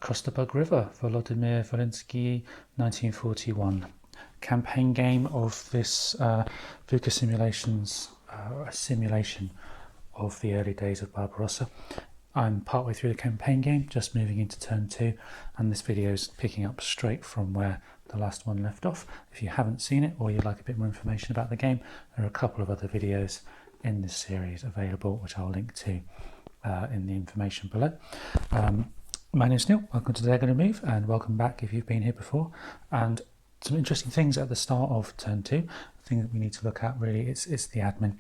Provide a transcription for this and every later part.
Across the Bug River, Volodymyr Volensky, 1941. Campaign game of this Vuca Simulations, a simulation of the early days of Barbarossa. I'm partway through the campaign game, just moving into turn 2, and this video is picking up straight from where the last one left off. If you haven't seen it or you'd like a bit more information about the game, there are a couple of other videos in this series available, which I'll link to in the information below. My name's Neil, welcome to They're Going to Move, and welcome back if you've been here before. And some interesting things at the start of turn 2. The thing that we need to look at really is the admin.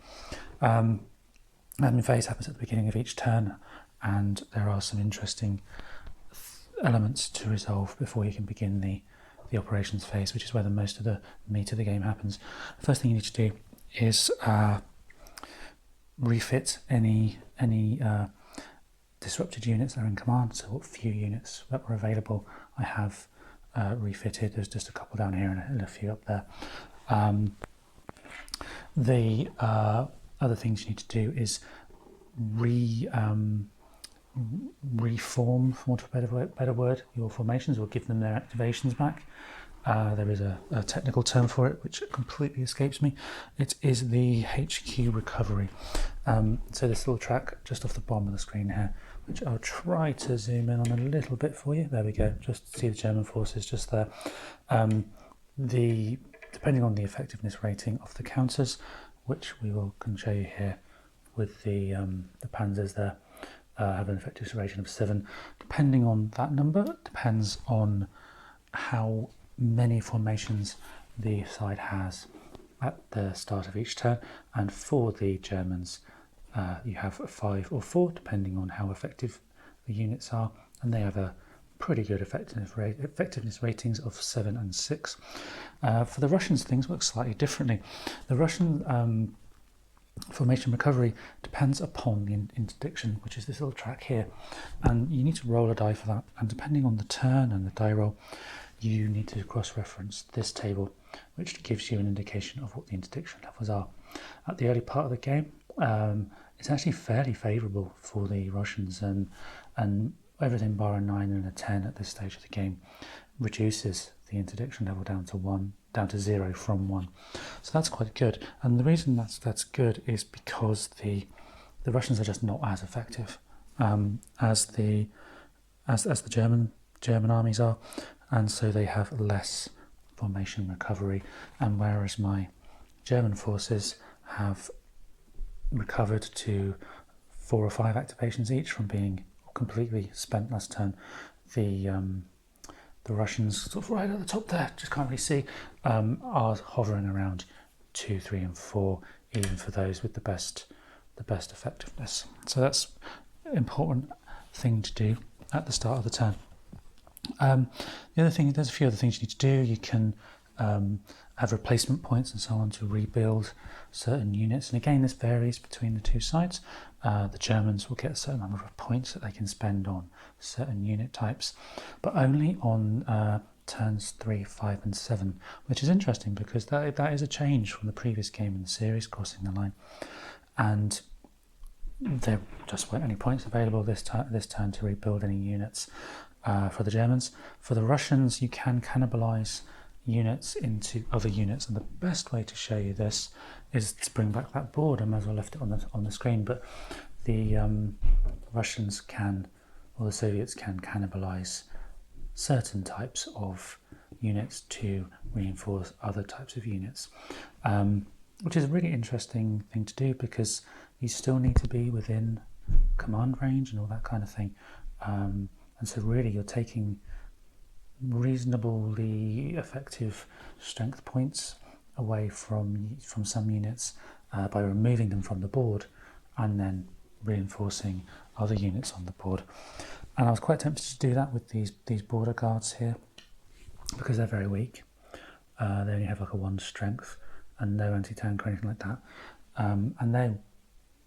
Admin phase happens at the beginning of each turn, and there are some interesting elements to resolve before you can begin the operations phase, which is where the most of the meat of the game happens. The first thing you need to do is refit any disrupted units that are in command. So what few units that were available I have refitted. There's just a couple down here and a few up there. The other things you need to do is reform, for want of a better word, your formations, or give them their activations back. There is a technical term for it which completely escapes me. It is the HQ recovery. So this little track just off the bottom of the screen here, which I'll try to zoom in on a little bit for you. There we go, just see the German forces just there. Depending on the effectiveness rating of the counters, which can show you here with the panzers there, have an effectiveness rating of 7. Depending on that number, depends on how many formations the side has at the start of each turn. And for the Germans, you have 5 or 4, depending on how effective the units are, and they have a pretty good effectiveness ratings of 7 and 6. For the Russians, things work slightly differently. The Russian formation recovery depends upon the interdiction, which is this little track here, and you need to roll a die for that, and depending on the turn and the die roll, you need to cross-reference this table, which gives you an indication of what the interdiction levels are. At the early part of the game, it's actually fairly favourable for the Russians, and everything bar a 9 and a 10 at this stage of the game reduces the interdiction level down to 0 from 1. So that's quite good, and the reason that's good is because the Russians are just not as effective as the German armies are, and so they have less formation recovery. And whereas my German forces have recovered to 4 or 5 activations each from being completely spent last turn, the Russians, sort of right at the top there, just can't really see, are hovering around 2, 3 and 4, even for those with the best effectiveness. So that's an important thing to do at the start of the turn. The other thing, there's a few other things you need to do. You can have replacement points and so on to rebuild certain units, and again this varies between the two sides. The Germans will get a certain number of points that they can spend on certain unit types, but only on turns 3, 5 and 7, which is interesting because that is a change from the previous game in the series, Crossing the Line, and there just weren't any points available this turn to rebuild any units for the Germans. For the Russians, you can cannibalize units into other units, and the best way to show you this is to bring back that board. I might as well left it on the screen, but the Russians can, or the Soviets can, cannibalize certain types of units to reinforce other types of units, which is a really interesting thing to do because you still need to be within command range and all that kind of thing, and so really you're taking reasonably effective strength points away from some units by removing them from the board and then reinforcing other units on the board. And I was quite tempted to do that with these border guards here because they're very weak. They only have like a 1 strength and no anti-tank or anything like that, and they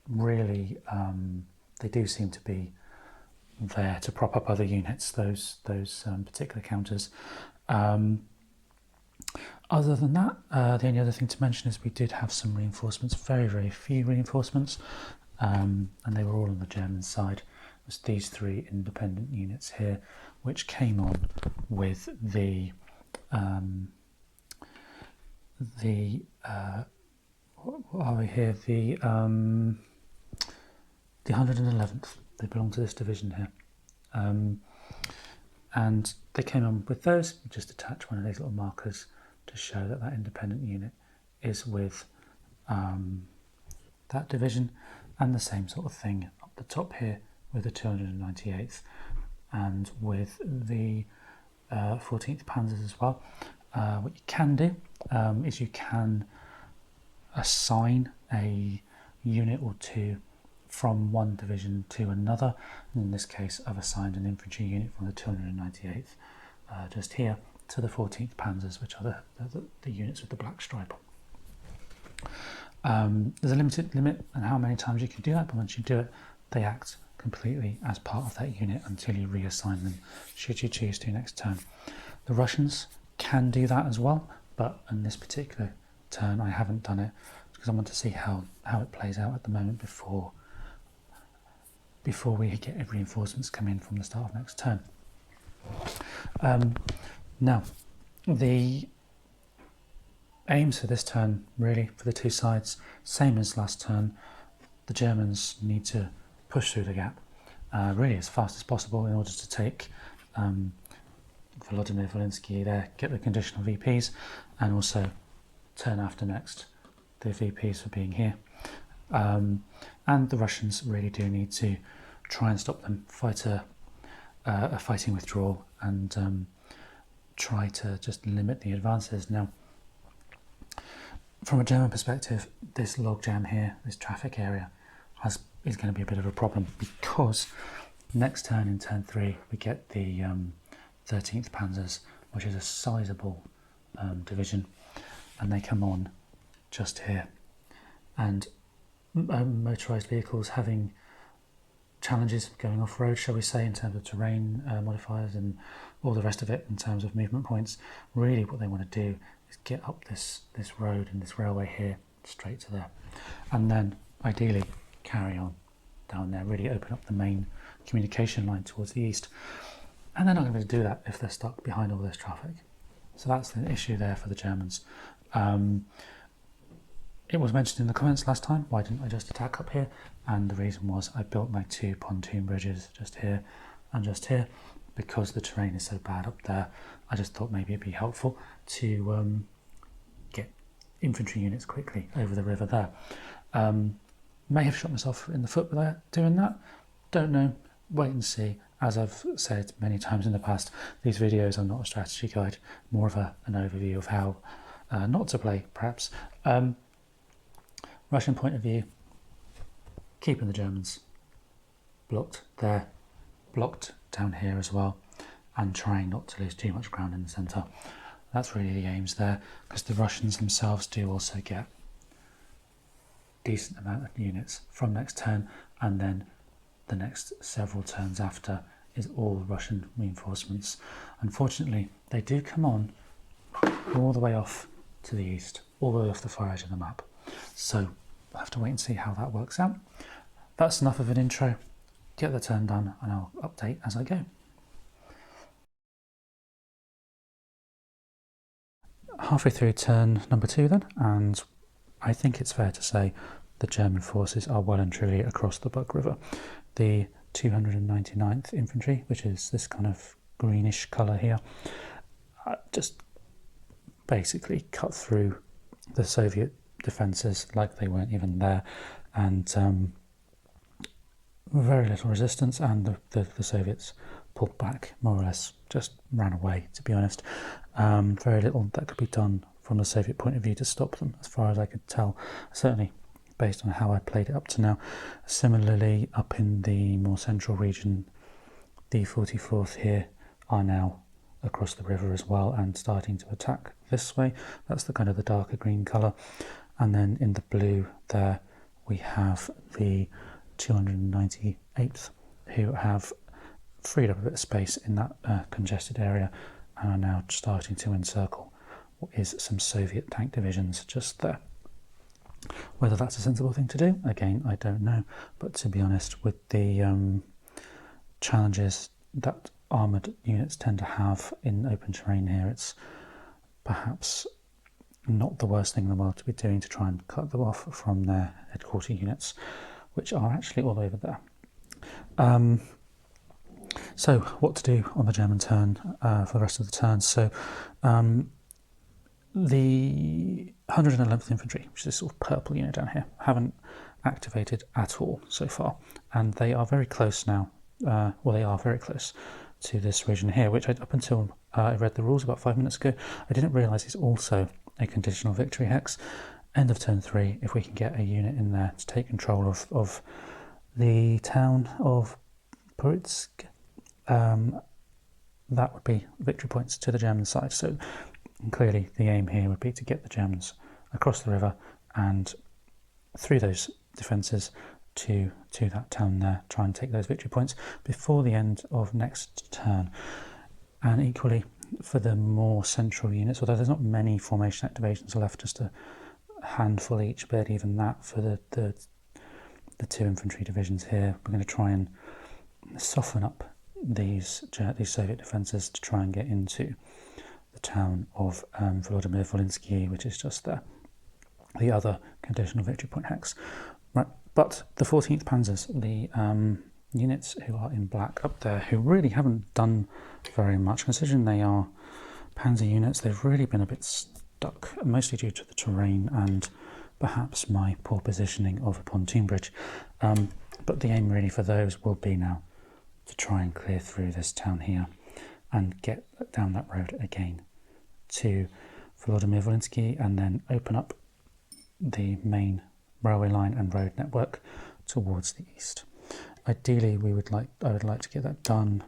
really they do seem to be there to prop up other units, those particular counters. Other than that, the only other thing to mention is we did have some reinforcements, very few reinforcements, and they were all on the German side. was these three independent units here, which came on with the what are we here? The 111th. They belong to this division here. And they came on with those. You just attach one of these little markers to show that that independent unit is with that division, and the same sort of thing up the top here with the 298th and with the 14th Panzers as well. What you can do is you can assign a unit or two from one division to another. And in this case, I've assigned an infantry unit from the 298th just here to the 14th Panzers, which are the units with the black stripe on. There's a limited limit on how many times you can do that, but once you do it, they act completely as part of that unit until you reassign them, should you choose to next turn. The Russians can do that as well, but in this particular turn I haven't done it because I want to see how it plays out at the moment before we get reinforcements come in from the start of next turn. Now, the aims for this turn, really, for the two sides, same as last turn. The Germans need to push through the gap really as fast as possible in order to take Volodymyr Volynski there, get the conditional VPs, and also turn after next the VPs for being here. And the Russians really do need to try and stop them, fight a fighting withdrawal, and try to just limit the advances. Now, from a German perspective, this logjam here, this traffic area, is going to be a bit of a problem, because next turn, in turn 3, we get the 13th Panzers, which is a sizable division, and they come on just here. And motorised vehicles having challenges going off-road, shall we say, in terms of terrain modifiers and all the rest of it in terms of movement points. Really what they want to do is get up this road and this railway here straight to there, and then ideally carry on down there, really open up the main communication line towards the east. And they're not going to be able to do that if they're stuck behind all this traffic. So that's the issue there for the Germans. It was mentioned in the comments last time, why didn't I just attack up here? And the reason was I built my two pontoon bridges just here and just here, because the terrain is so bad up there. I just thought maybe it'd be helpful to get infantry units quickly over the river there. May have shot myself in the foot without doing that. Don't know. Wait and see. As I've said many times in the past, these videos are not a strategy guide, more of an overview of how not to play, perhaps. Russian point of view, keeping the Germans blocked there, blocked down here as well, and trying not to lose too much ground in the centre. That's really the aims there, because the Russians themselves do also get decent amount of units from next turn, and then the next several turns after is all Russian reinforcements. Unfortunately, they do come on all the way off to the east, all the way off the far edge of the map. So we'll have to wait and see how that works out. That's enough of an intro. Get the turn done and I'll update as I go. Halfway through turn number 2 then, and I think it's fair to say the German forces are well and truly across the Bug River. The 299th Infantry, which is this kind of greenish colour here, just basically cut through the Soviet defences like they weren't even there, and very little resistance, and the Soviets pulled back, more or less, just ran away, to be honest. Very little that could be done from the Soviet point of view to stop them, as far as I could tell, certainly based on how I played it up to now. Similarly, up in the more central region, the 44th here are now across the river as well and starting to attack this way. That's the kind of the darker green colour. And then in the blue there we have the 298th, who have freed up a bit of space in that congested area and are now starting to encircle what is some Soviet tank divisions just there. Whether that's a sensible thing to do, again, I don't know. But to be honest, with the challenges that armoured units tend to have in open terrain here. It's perhaps not the worst thing in the world to be doing to try and cut them off from their headquarter units, which are actually all over there. So what to do on the German turn for the rest of the turn? So the 111th Infantry, which is this sort of purple unit down here, haven't activated at all so far, and they are very close now. Well, they are very close to this region here, which up until I read the rules about 5 minutes ago, I didn't realise is also a conditional victory hex. End of turn 3, if we can get a unit in there to take control of the town of Puritsk, that would be victory points to the German side. So clearly the aim here would be to get the Germans across the river and through those defences to that town there, try and take those victory points before the end of next turn. And equally for the more central units, although there's not many formation activations left, just a handful each, but even that for the 2 infantry divisions here, we're going to try and soften up these Soviet defences to try and get into the town of Volodymyr Volynski, which is just there, the other conditional victory point hex. Right, but the 14th Panzers, the units who are in black up there, who really haven't done very much, considering they are Panzer units, they've really been a bit stuck, mostly due to the terrain and perhaps my poor positioning of a pontoon bridge. But the aim really for those will be now to try and clear through this town here and get down that road again to Volodymyr Volynski, and then open up the main railway line and road network towards the east. Ideally, I would like to get that done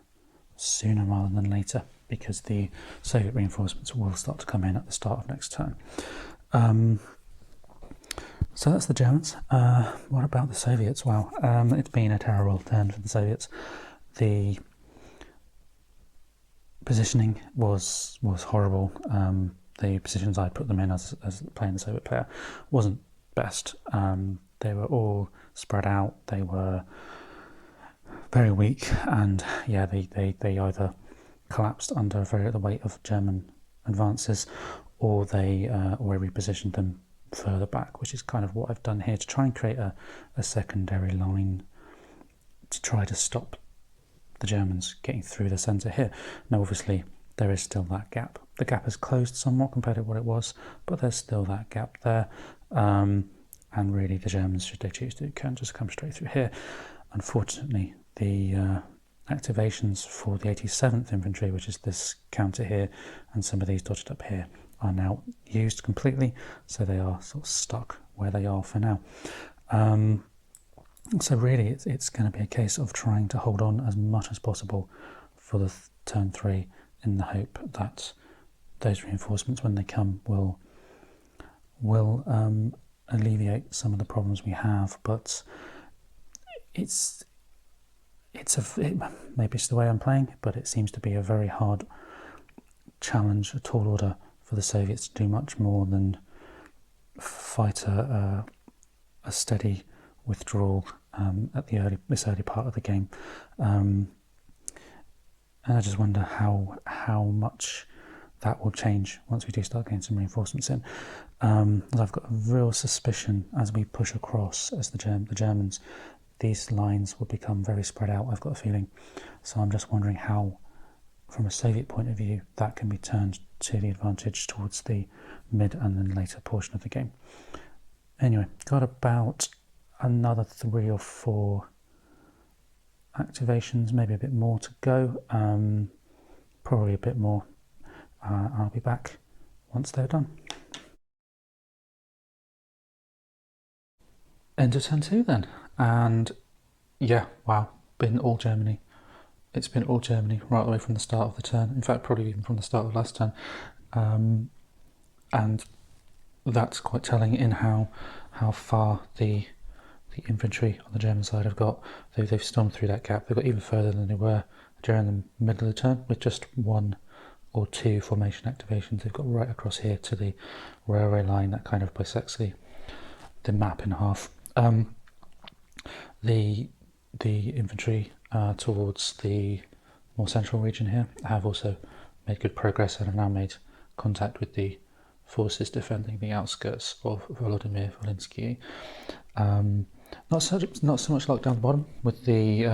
sooner rather than later, because the Soviet reinforcements will start to come in at the start of next turn. So that's the Germans. What about the Soviets? Well, it's been a terrible turn for the Soviets. The positioning was horrible. The positions I put them in as playing the Soviet player wasn't best. They were all spread out. They were very weak, and yeah, they either collapsed under the weight of German advances, or they repositioned them further back, which is kind of what I've done here to try and create a secondary line to try to stop the Germans getting through the centre here. Now obviously there is still that gap. The gap has closed somewhat compared to what it was, but there's still that gap there, and really the Germans, should they choose to, can just come straight through here. Unfortunately, the activations for the 87th Infantry, which is this counter here and some of these dotted up here, are now used completely, so they are sort of stuck where they are for now. So really it's going to be a case of trying to hold on as much as possible for the turn 3, in the hope that those reinforcements, when they come, will alleviate some of the problems we have. But maybe it's the way I'm playing, but it seems to be a very hard challenge, a tall order for the Soviets to do much more than fight a steady withdrawal at this early part of the game, and I just wonder how much that will change once we do start getting some reinforcements in. I've got a real suspicion as we push across, as the Germans, these lines will become very spread out, I've got a feeling. So I'm just wondering how, from a Soviet point of view, that can be turned to the advantage towards the mid and then later portion of the game. Anyway, got about another 3 or 4 activations, maybe a bit more to go, probably a bit more. I'll be back once they're done. End of turn 2 then, and yeah, wow, been all Germany. It's been all Germany right away from the start of the turn, in fact probably even from the start of last turn, and that's quite telling in how far the infantry on the German side have got. They've stormed through that gap. They've got even further than they were during the middle of the turn, with just 1 or 2 formation activations. They've got right across here to the railway line that kind of bisects the map in half. The infantry towards the more central region here. I have also made good progress and have now made contact with the forces defending the outskirts of Volodymyr Volynski. Not so much luck down the bottom with the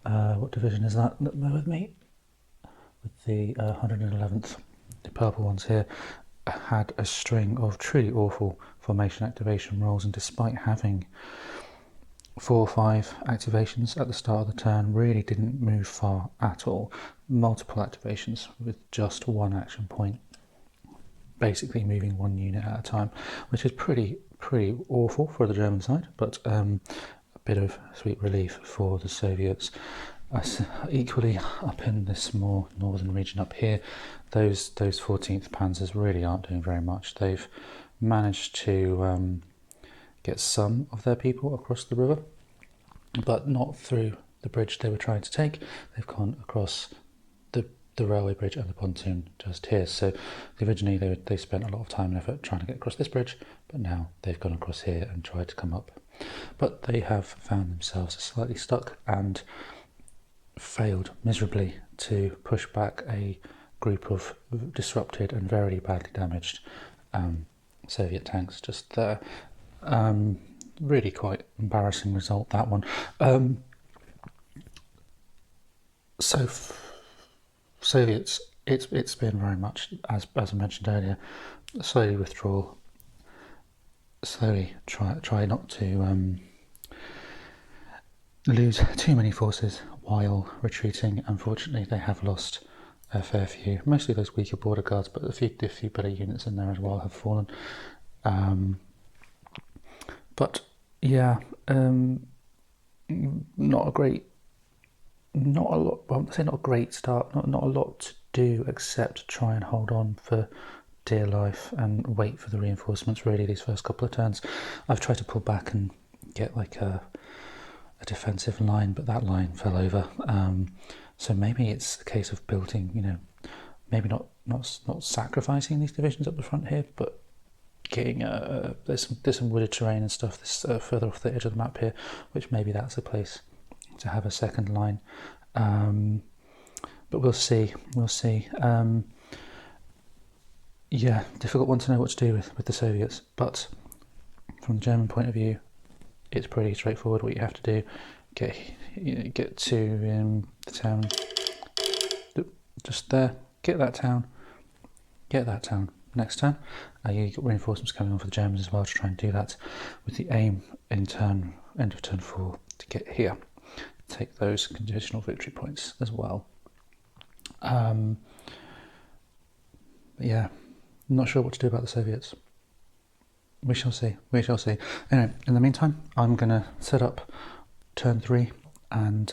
what division is that? Bear with me. With the 111th, the purple ones here had a string of truly awful formation activation rolls, and despite having 4 or 5 activations at the start of the turn, really didn't move far at all. Multiple activations with just 1 action point, basically moving 1 unit at a time, which is pretty awful for the German side, but a bit of sweet relief for the Soviets. Equally up in this more northern region up here, those 14th Panzers really aren't doing very much. They've managed to get some of their people across the river, but not through the bridge they were trying to take. They've gone across the railway bridge and the pontoon just here. So originally they spent a lot of time and effort trying to get across this bridge, but now they've gone across here and tried to come up. But they have found themselves slightly stuck and failed miserably to push back a group of disrupted and very badly damaged Soviet tanks just there. Really quite embarrassing result, that one. So Soviets, it's been very much, as I mentioned earlier, slowly withdraw, slowly try not to lose too many forces while retreating. Unfortunately, they have lost a fair few, mostly those weaker border guards, but a few better units in there as well have fallen. But yeah, not a lot. Well, I'd say not a great start. Not a lot to do except try and hold on for dear life and wait for the reinforcements. Really, these first couple of turns, I've tried to pull back and get like a defensive line, but that line fell over. So maybe it's a case of building. Maybe not sacrificing these divisions up the front here, but getting there's some wooded terrain and stuff this further off the edge of the map here, which maybe that's a place to have a second line. But we'll see. Yeah, difficult one to know what to do with the Soviets, but from the German point of view, it's pretty straightforward. What you have to do, get to the town, just there, get that town. Next turn, you get reinforcements coming on for the Germans as well to try and do that, with the aim in end of turn 4 to get here, take those conditional victory points as well. Yeah, not sure what to do about the Soviets. We shall see. Anyway, in the meantime, I'm going to set up turn 3, and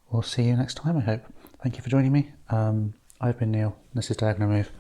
we'll see you next time, I hope. Thank you for joining me. I've been Neil. This is Diagonal Move.